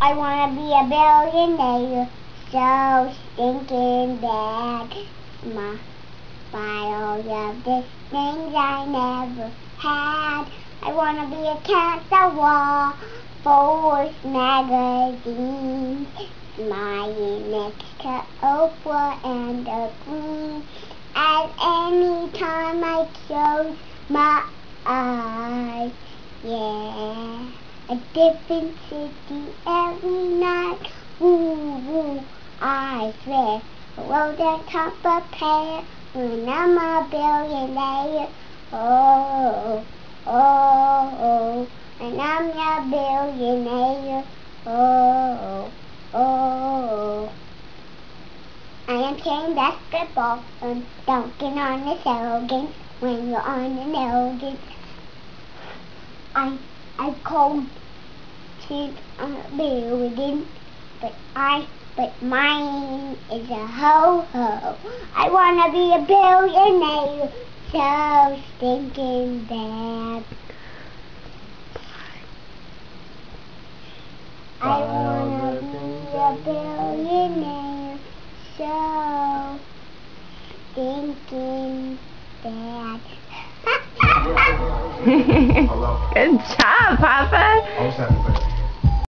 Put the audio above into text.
I wanna be a billionaire, so stinking bad. Buy all of the things I never had. I wanna be a cat that wall, Force magazines, smiling next to Oprah and the Queen. At any time I close my eyes, yeah. A different city every night, woo woo, I swear. Roll the top of pear when I'm a billionaire, oh, oh, oh, and I'm a billionaire, oh, oh. I am playing basketball and dunking on the Elgin when you're on an Elgin. I called to a building, but mine is a ho-ho. I wanna be a billionaire, so stinking bad. I wanna be a billionaire, so stinking bad. Good job, Papa.